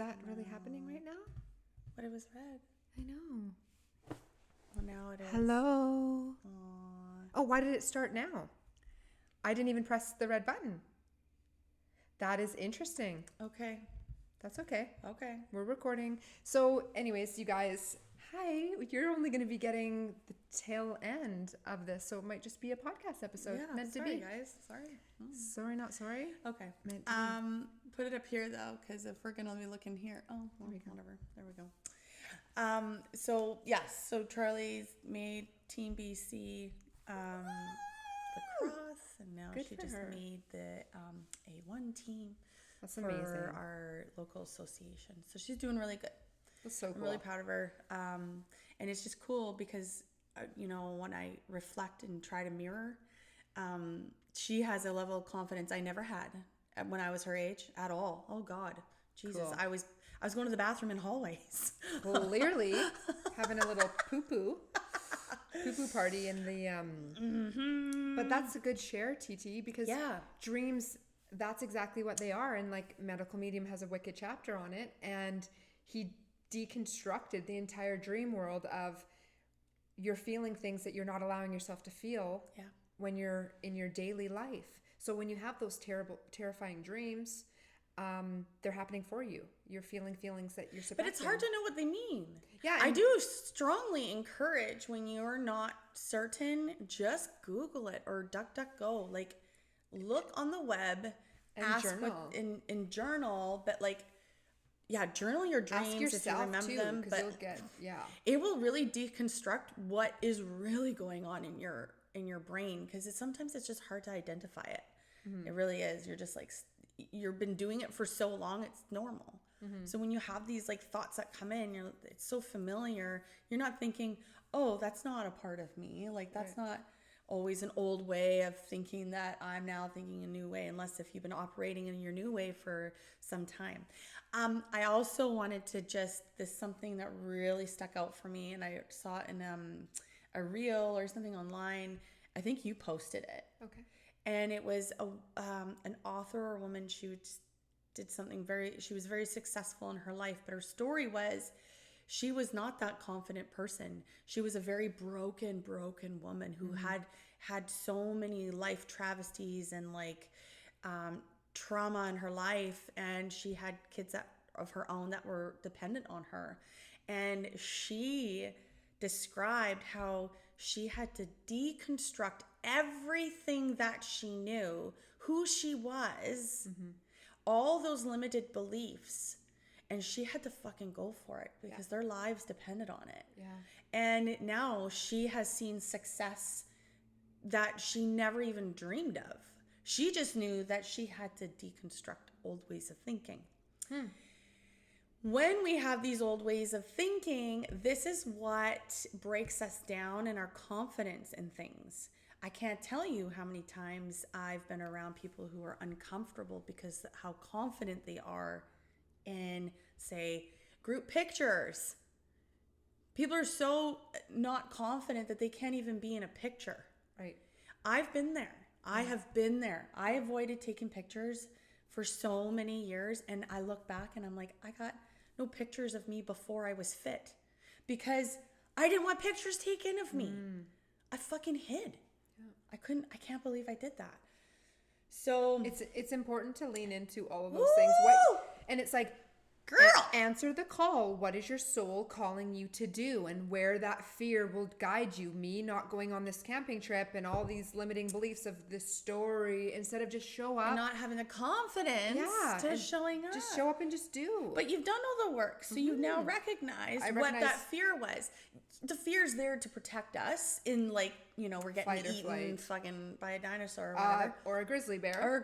that really happening right now? But it was red. I know. Well, now it is. Hello. Aww. Oh, why did it start now? I didn't even press the red button. That is interesting. Okay. That's okay. Okay. We're recording. So anyways, you guys, hi. You're only going to be getting the tail end of this. So it might just be a podcast episode. Yeah, meant sorry, to be. guys. Sorry. Sorry, not sorry. Okay. Meant to be. Put it up here, though, because if we're going to be looking here. Oh, well, whatever. There we go. So, yes. So Charlie's made Team BC the cross, and now Good she for just her. made the A1 team. That's for amazing. our local association. So she's doing really good. That's so cool. I'm really proud of her. And it's just cool because, when I reflect and try to mirror, she has a level of confidence I never had when I was her age at all. Oh God, Jesus. Cool. I was going to the bathroom in hallways. Clearly having a little poo-poo party in the, but that's a good share, TT, because dreams, that's exactly what they are. And like Medical Medium has a wicked chapter on it, and he deconstructed the entire dream world of you're feeling things that you're not allowing yourself to feel when you're in your daily life. So when you have those terrifying dreams, they're happening for you. You're feeling feelings that you're suppressing. But it's hard to know what they mean. Yeah, I do strongly encourage, when you're not certain, just Google it or DuckDuckGo. Like, look on the web and ask journal. In journal, but like, journal your dreams. Ask yourself if you remember too, them. But you'll get, it will really deconstruct what is really going on in your brain, because sometimes it's just hard to identify it. Mm-hmm. It really is. You're just like, you've been doing it for so long, it's normal. Mm-hmm. So when you have these like thoughts that come in, it's so familiar. You're not thinking, oh, that's not a part of me. Like that's not always an old way of thinking that I'm now thinking a new way, unless if you've been operating in your new way for some time. I also wanted to this something that really stuck out for me, and I saw it in a reel or something online. I think you posted it. Okay. And it was an author or woman. She did something she was very successful in her life, but her story was, she was not that confident person. She was a very broken woman who had so many life travesties and like trauma in her life, and she had kids of her own that were dependent on her. And she described how she had to deconstruct everything that she knew, who she was, all those limited beliefs, and she had to fucking go for it because their lives depended on it. Yeah. And now she has seen success that she never even dreamed of. She just knew that she had to deconstruct old ways of thinking. When we have these old ways of thinking, this is what breaks us down in our confidence in things. I can't tell you how many times I've been around people who are uncomfortable because how confident they are in, say, group pictures. People are so not confident that they can't even be in a picture. Right. I've been there. I have been there. I avoided taking pictures for so many years, and I look back and I'm like, I got no pictures of me before I was fit because I didn't want pictures taken of me. I fucking hid. I can't believe I did that. So it's important to lean into all of those things. And it's like, girl, answer the call. What is your soul calling you to do, and where that fear will guide you? Me not going on this camping trip and all these limiting beliefs of this story, instead of just show up. And not having the confidence to showing up. Just show up and just do. But you've done all the work, so you've now recognized what that fear was. The fear's there to protect us in, like, we're getting eaten fucking by a dinosaur or whatever. Or a grizzly bear.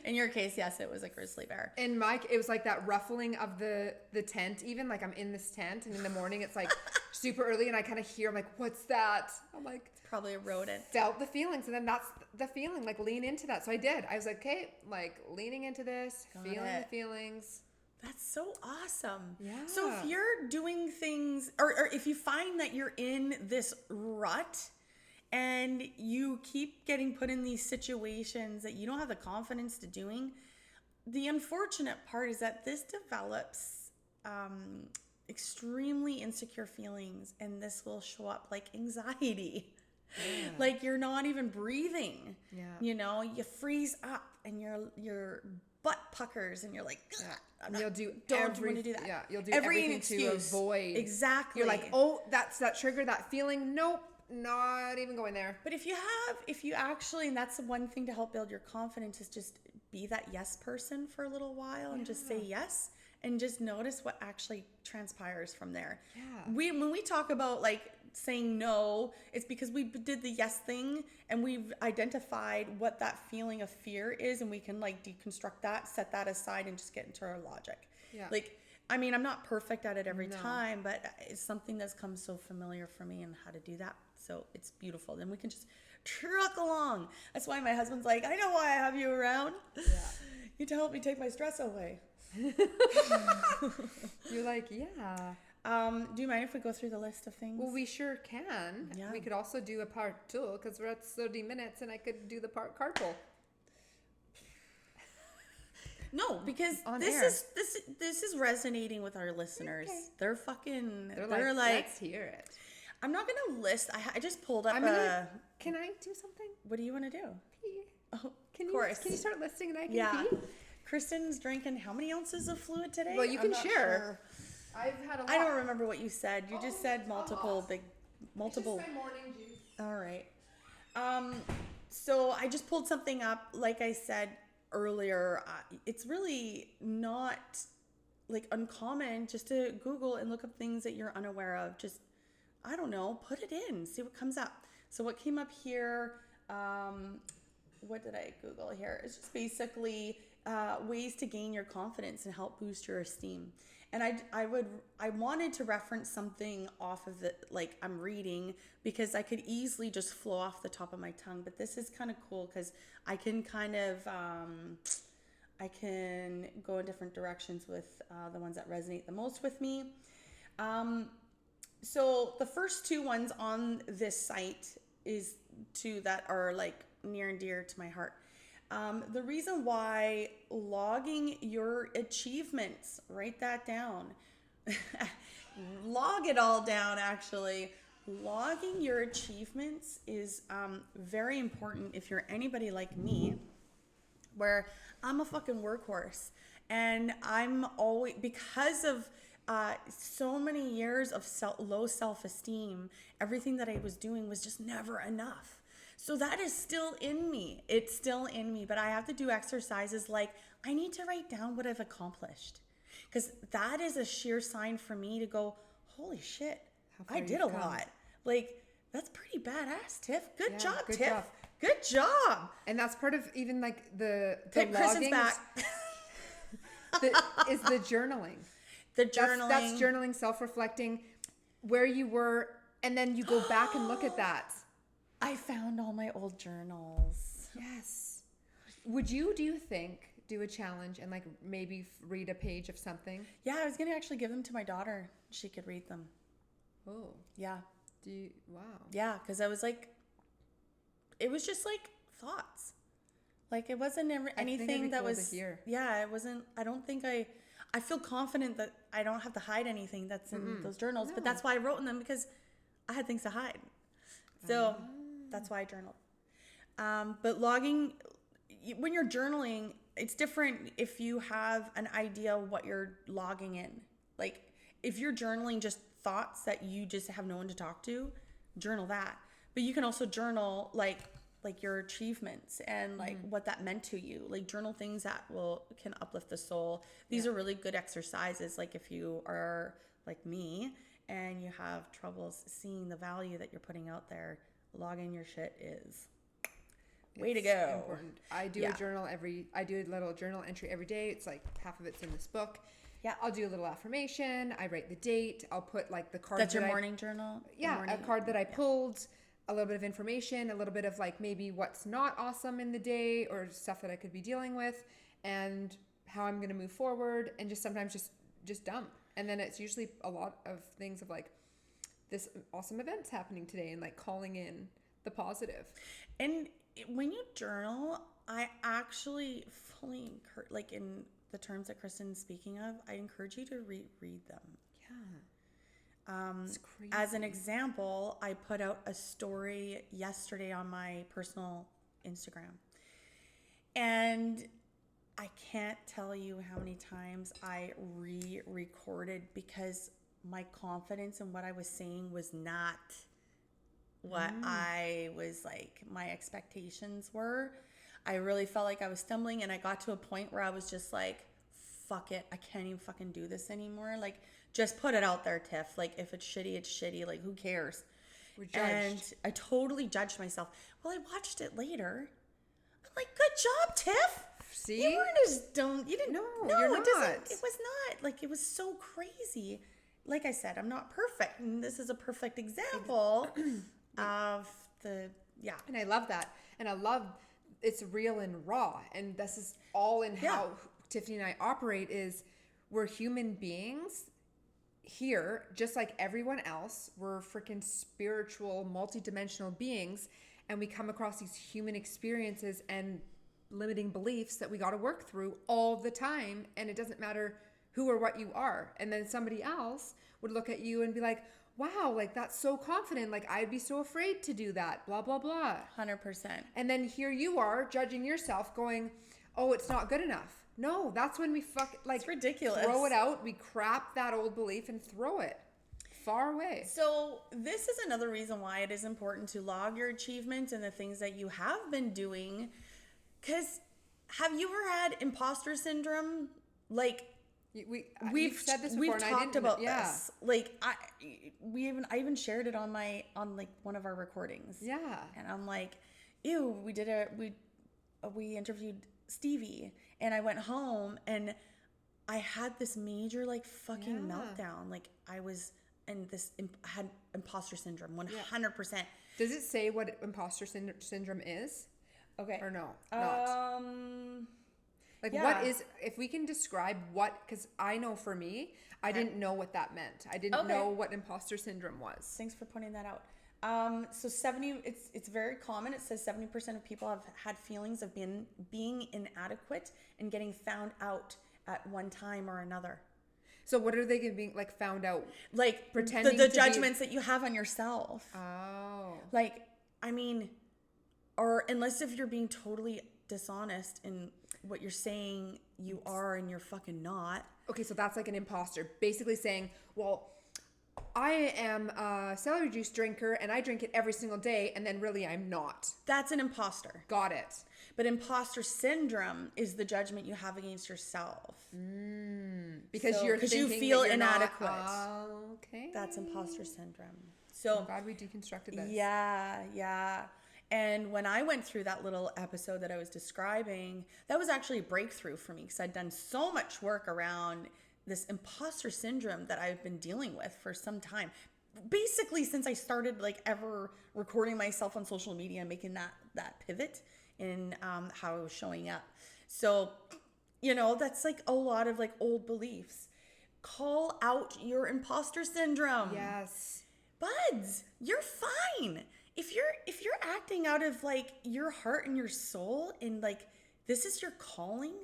In your case, yes, it was a grizzly bear. In Mike, it was like that ruffling of the tent, even like I'm in this tent, and in the morning it's like super early, and I kind of hear, I'm like, what's that? I'm like, it's probably a rodent. Felt the feelings, and then that's the feeling, like lean into that. So I did. I was like, okay, like leaning into this, feeling the feelings. That's so awesome. Yeah. So if you're doing things, or if you find that you're in this rut and you keep getting put in these situations that you don't have the confidence to doing, the unfortunate part is that this develops extremely insecure feelings, and this will show up like anxiety. Yeah. Like you're not even breathing. Yeah. You know, you freeze up and your butt puckers and you're like, and you'll do want to do that. Yeah, you'll do everything to avoid. Exactly. You're like, oh, that's that trigger, that feeling. Nope, not even going there. But if you actually, and that's the one thing to help build your confidence, is just be that yes person for a little while and just say yes. And just notice what actually transpires from there. Yeah. When we talk about like saying no, it's because we did the yes thing and we've identified what that feeling of fear is, and we can like deconstruct that, set that aside, and just get into our logic. Yeah. Like, I mean, I'm not perfect at it every time, but it's something that's come so familiar for me and how to do that. So it's beautiful. Then we can just truck along. That's why my husband's like, I know why I have you around. Yeah. You to help me take my stress away. You're like, yeah. Do you mind if we go through the list of things? Well, we sure can. Yeah. We could also do a part 2 because we're at 30 minutes, and I could do the carpool. No, because this is resonating with our listeners. Okay. They're like, let's hear it. I'm not gonna list. I just pulled up. Can I do something? What do you want to do? Pee. Oh, of course. Can you start listing and I can pee? Kristen's drinking how many ounces of fluid today? Well, you can share. Sure. I've had a lot. I don't remember what you said. You just said multiple. It's just my morning juice. All right. So I just pulled something up. Like I said earlier, it's really not like uncommon just to Google and look up things that you're unaware of. Just, I don't know, put it in, see what comes up. So what came up here, what did I Google here? It's just basically ways to gain your confidence and help boost your esteem. And I wanted to reference something off of the, like I'm reading, because I could easily just flow off the top of my tongue, but this is kind of cool because I can kind of, I can go in different directions with the ones that resonate the most with me. So the first 2 ones on this site is 2 that are like near and dear to my heart. The reason why logging your achievements, write that down, log it all down actually. Logging your achievements is very important if you're anybody like me, where I'm a fucking workhorse, and I'm always, because of so many years of low self-esteem, everything that I was doing was just never enough. So that is still in me. It's still in me, but I have to do exercises like I need to write down what I've accomplished, because that is a sheer sign for me to go, holy shit, I did a lot. Like, that's pretty badass, Tiff. Good job, Tiff. Good job. And that's part of even like the Kristen's logging back. is the journaling. The journaling. That's journaling, self-reflecting, where you were, and then you go back and look at that. I found all my old journals. Yes. Would you, do you think, do a challenge and like maybe read a page of something? Yeah, I was going to actually give them to my daughter. She could read them. Oh. Yeah. Wow. Yeah, because I was like, it was just like thoughts. Like it wasn't anything that was, yeah, it wasn't, I don't think I feel confident that I don't have to hide anything that's in those journals, but that's why I wrote in them, because I had things to hide. So that's why I journaled. But logging, when you're journaling, it's different if you have an idea what you're logging in. Like if you're journaling just thoughts that you just have no one to talk to, journal that. But you can also journal like your achievements and like what that meant to you. Like journal things that can uplift the soul. These are really good exercises. Like if you are like me and you have troubles seeing the value that you're putting out there, logging your shit is way to go. Important. I do I do a little journal entry every day. It's like half of it's in this book. Yeah, I'll do a little affirmation. I write the date. I'll put like the card. That's your morning journal? Yeah, a card that I pulled, a little bit of information, a little bit of like maybe what's not awesome in the day or stuff that I could be dealing with, and how I'm going to move forward, and just sometimes just dump. And then it's usually a lot of things of like, this awesome event's happening today, and like calling in the positive. And when you journal, I actually fully encourage, like in the terms that Kristen's speaking of, I encourage you to read them. It's crazy. As an example, I put out a story yesterday on my personal Instagram. And I can't tell you how many times I re-recorded because my confidence in what I was saying was not what I was like, my expectations were. I really felt like I was stumbling, and I got to a point where I was just like, fuck it, I can't even fucking do this anymore. Like, just put it out there, Tiff. Like, if it's shitty, it's shitty. Like, who cares? We're judged. And I totally judged myself. Well, I watched it later. I'm like, good job, Tiff. See? You weren't as dumb. You didn't. No, No, you're it not. doesn't. It was not. Like, it was so crazy. Like I said, I'm not perfect. And this is a perfect example of the, yeah. And I love that. And I love it's real and raw. And this is all in how Tiffany and I operate is we're human beings here, just like everyone else. We're freaking spiritual, multidimensional beings. And we come across these human experiences and limiting beliefs that we got to work through all the time. And it doesn't matter who or what you are. And then somebody else would look at you and be like, wow, like that's so confident. Like I'd be so afraid to do that, blah, blah, blah. 100%. And then here you are judging yourself going, oh, it's not good enough. No, that's when we it's ridiculous. Throw it out. We crap that old belief and throw it far away. So this is another reason why it is important to log your achievements and the things that you have been doing. Because have you ever had imposter syndrome? Like, we've said this before, we've and talked about this. Like I even shared it on like one of our recordings. Yeah. And I'm like, ew, we interviewed Stevie, and I went home and I had this major like fucking meltdown. Like I was in this had imposter syndrome 100%. Does it say what imposter syndrome is? Okay. Or no? Not. Like what is, if we can describe what, because I know for me, I didn't know what that meant. I didn't know what imposter syndrome was. Thanks for pointing that out. So it's very common. It says 70% of people have had feelings of being inadequate and getting found out at one time or another. So what are they being like found out? Like pretending the judgments that you have on yourself. Oh. Like, I mean, or unless if you're being totally dishonest in what you're saying you are and you're fucking not. Okay, so that's like an imposter. Basically saying, well, I am a celery juice drinker and I drink it every single day, and then really I'm not. That's an imposter. Got it. But imposter syndrome is the judgment you have against yourself. Because you feel inadequate. Okay. That's imposter syndrome. So I'm glad we deconstructed this. Yeah. And when I went through that little episode that I was describing, that was actually a breakthrough for me because I'd done so much work around this imposter syndrome that I've been dealing with for some time. Basically, since I started like ever recording myself on social media and making that pivot in how I was showing up. So, that's like a lot of like old beliefs. Call out your imposter syndrome. Yes. Buds, you're fine. If you're acting out of like your heart and your soul and like this is your calling,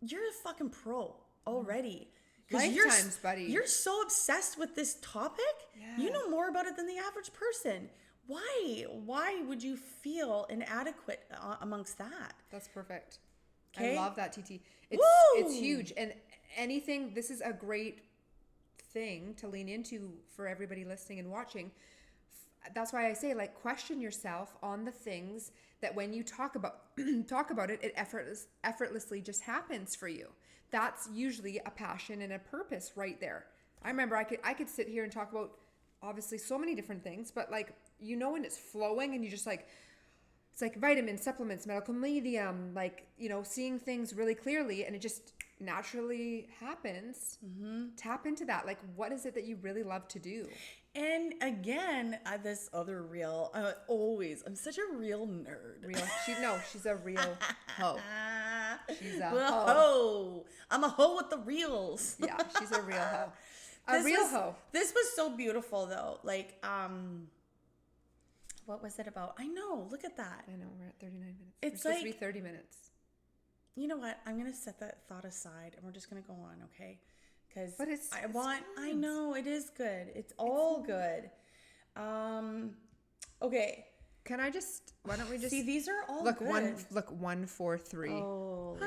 you're a fucking pro already. Lifetimes, buddy. You're so obsessed with this topic. Yeah. You know more about it than the average person. Why? Why would you feel inadequate amongst that? That's perfect. Okay? I love that, TT. It's huge. And this is a great thing to lean into for everybody listening and watching. That's why I say, like, question yourself on the things that when you talk about it effortlessly just happens for you. That's usually a passion and a purpose right there. I remember I could sit here and talk about obviously so many different things, but like, when it's flowing and you just like, it's like vitamins, supplements, medical medium, like, seeing things really clearly and it just naturally happens. Mm-hmm. Tap into that. Like, what is it that you really love to do? And again, this other reel, I'm such a real nerd. She's a real hoe. She's a hoe. I'm a hoe with the reels. Yeah, she's a real hoe. A real hoe. This was so beautiful though. Like, what was it about? I know. Look at that. I know. We're at 39 minutes. It's supposed to be 30 minutes. You know what? I'm going to set that thought aside and we're just going to go on, okay? Because Good. I know it is good. It's all good. Okay. Why don't we just see? These are all look good. Look, 1, 4, 3. Holy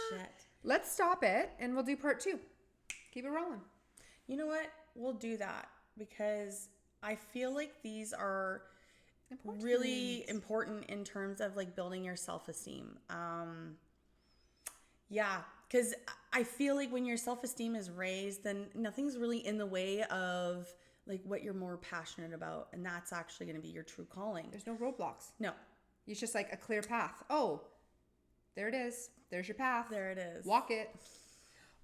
shit! Let's stop it and we'll do part 2. Keep it rolling. You know what? We'll do that because I feel like these are really important in terms of like building your self-esteem. Yeah, because I feel like when your self-esteem is raised, then nothing's really in the way of like what you're more passionate about, and that's actually going to be your true calling. There's no roadblocks. No. It's just like a clear path. Oh, there it is. There's your path. There it is. Walk it.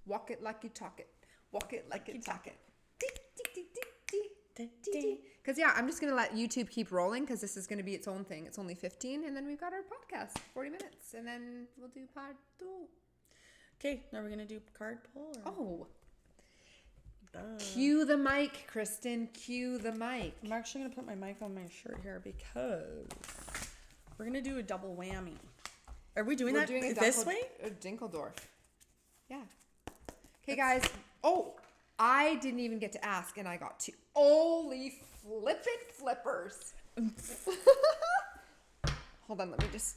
Walk it like you talk it. Walk it like you talk it. Because I'm just going to let YouTube keep rolling because this is going to be its own thing. It's only 15 and then we've got our podcast, 40 minutes. And then we'll do part 2. Okay, now we're going to do card pull? Oh. Cue the mic, Kristen. Cue the mic. I'm actually going to put my mic on my shirt here because we're going to do a double whammy. Are we doing this way? Dinkeldorf. Yeah. Okay, guys. Oh, I didn't even get to ask, and I got 2. Holy flippers. Hold on, let me just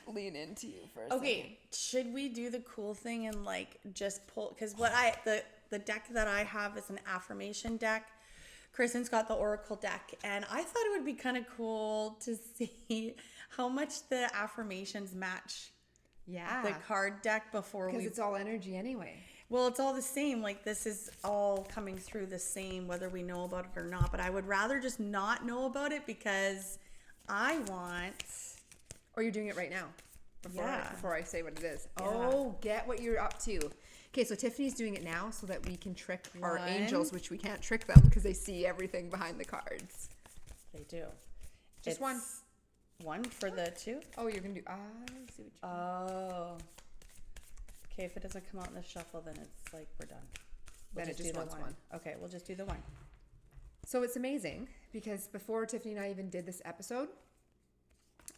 lean into you for a second. Okay, should we do the cool thing and like just pull? Because the deck that I have is an affirmation deck. Kristen's got the Oracle deck, and I thought it would be kind of cool to see how much the affirmations match the card deck because it's all energy anyway. Well, it's all the same. Like, this is all coming through the same, whether we know about it or not. But I would rather just not know about it because I want... Or you're doing it right now before I say what it is. Yeah. Oh, get what you're up to. Okay, so Tiffany's doing it now so that we can trick our angels, which we can't trick them because they see everything behind the cards. They do. Just one. One for the 2? Oh, you're going to do... I see what you mean. Oh. Okay, if it doesn't come out in the shuffle, then it's like we're done. Then it just wants one. Okay, we'll just do the 1. So it's amazing because before Tiffany and I even did this episode,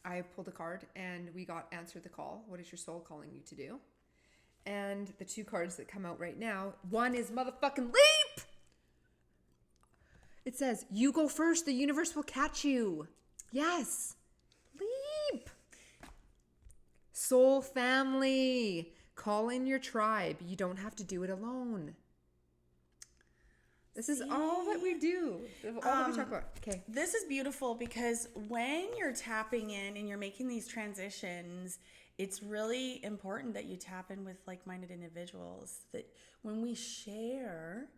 I pulled a card and we got answered the call. What is your soul calling you to do? And the 2 cards that come out right now, one is motherfucking leap. It says, you go first. The universe will catch you. Yes. Leap. Soul family. Call in your tribe. You don't have to do it alone. This is all that we do. All that we talk about. Okay. This is beautiful because when you're tapping in and you're making these transitions, it's really important that you tap in with like-minded individuals. That when we share,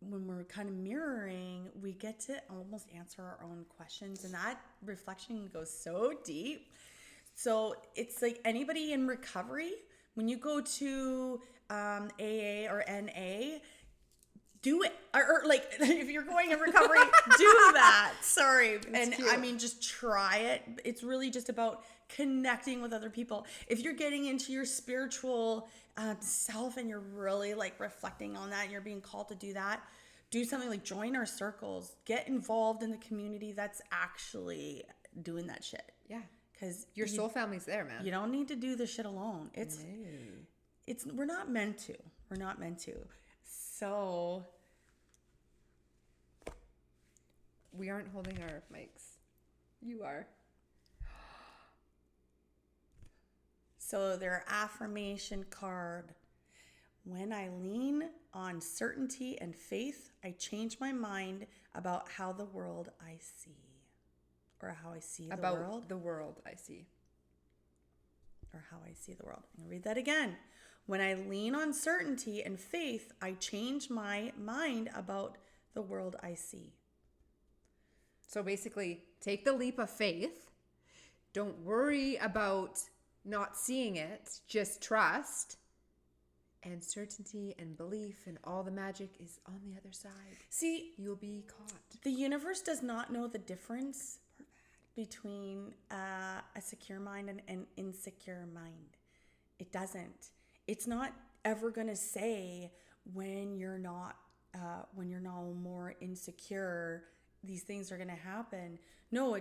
when we're kind of mirroring, we get to almost answer our own questions. And that reflection goes so deep. So it's like anybody in recovery, when you go to AA or NA, do it. Or like if you're going in recovery, do that. Sorry. And cute. I mean, just try it. It's really just about connecting with other people. If you're getting into your spiritual self and you're really like reflecting on that and you're being called to do that, do something like join our circles. Get involved in the community that's actually doing that shit. Yeah. Because your soul family's there, man. You don't need to do this shit alone. We're not meant to. We're not meant to. So we aren't holding our mics. You are. So their affirmation card. When I lean on certainty and faith, I change my mind about how the world I see. Or how I see the world. About the world I see. Or how I see the world. I'm going to read that again. When I lean on certainty and faith, I change my mind about the world I see. So basically, take the leap of faith. Don't worry about not seeing it. Just trust. And certainty and belief and all the magic is on the other side. See, you'll be caught. The universe does not know the difference between a secure mind and an insecure mind. It doesn't. It's not ever going to say when you're not more insecure these things are going to happen. No,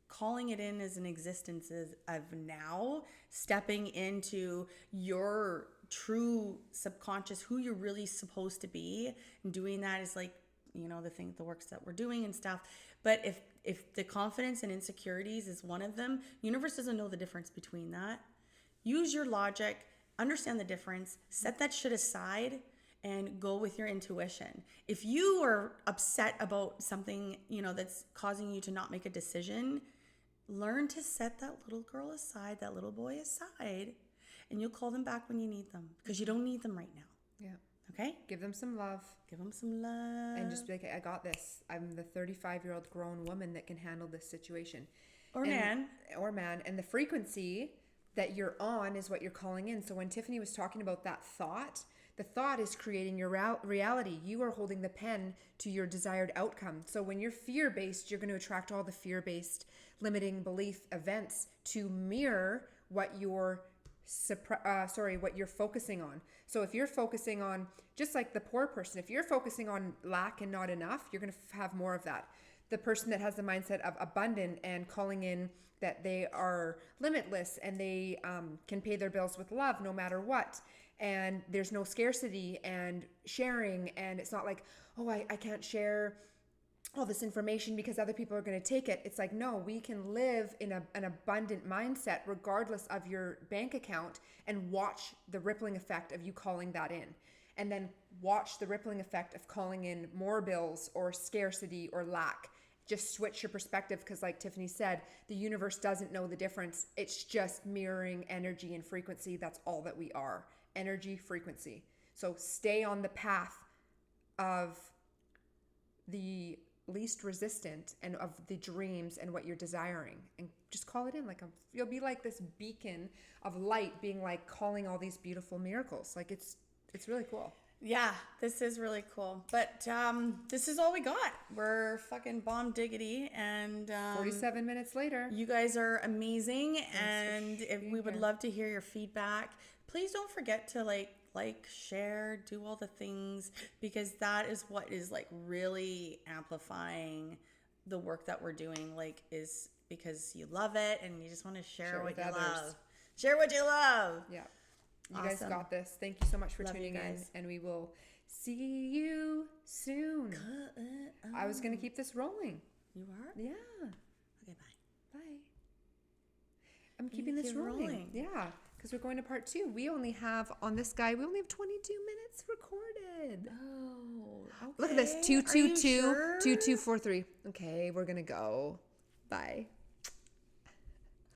calling it in as an existence of now, stepping into your true subconscious, who you're really supposed to be, and doing that is like, the works that we're doing and stuff. But if the confidence and insecurities is one of them, universe doesn't know the difference between that. Use your logic, understand the difference, set that shit aside, and go with your intuition. If you are upset about something, that's causing you to not make a decision, learn to set that little girl aside, that little boy aside, and you'll call them back when you need them, because you don't need them right now. Yeah. Okay? Give them some love. Give them some love. And just be like, I got this. I'm the 35-year-old grown woman that can handle this situation. Or man. And the frequency that you're on is what you're calling in. So when Tiffany was talking about that thought, the thought is creating your reality. You are holding the pen to your desired outcome. So when you're fear-based, you're going to attract all the fear-based limiting belief events to mirror what you're what you're focusing on. So if you're focusing on, just like the poor person, if you're focusing on lack and not enough, you're going to have more of that. The person that has the mindset of abundant and calling in that they are limitless and they can pay their bills with love no matter what. And there's no scarcity and sharing. And it's not like, oh, I can't share all this information because other people are going to take it. It's like, no, we can live in an abundant mindset regardless of your bank account, and watch the rippling effect of you calling that in. And then watch the rippling effect of calling in more bills or scarcity or lack. Just switch your perspective, because like Tiffany said, the universe doesn't know the difference. It's just mirroring energy and frequency. That's all that we are. Energy, frequency. So stay on the path of the least resistant and of the dreams and what you're desiring, and just call it in. Like you'll be like this beacon of light, being like calling all these beautiful miracles. Like it's really cool. Yeah, this is really cool. But this is all we got. We're fucking bomb diggity, and 47 minutes later. You guys are amazing, and we would love to hear your feedback. Please don't forget to like, share, do all the things, because that is what is like really amplifying the work that we're doing. Like, is because you love it and you just want to share what you love. Share what you love. Yeah. You guys got this. Thank you so much for tuning in, and we will see you soon. I was going to keep this rolling. You are? Yeah. Okay, bye. Bye. I'm keeping this rolling. Yeah, because we're going to part 2. We only have, on this guy, we only have 22 minutes recorded. Oh, okay. Look at this. 222 2243. Okay, we're going to go. Bye.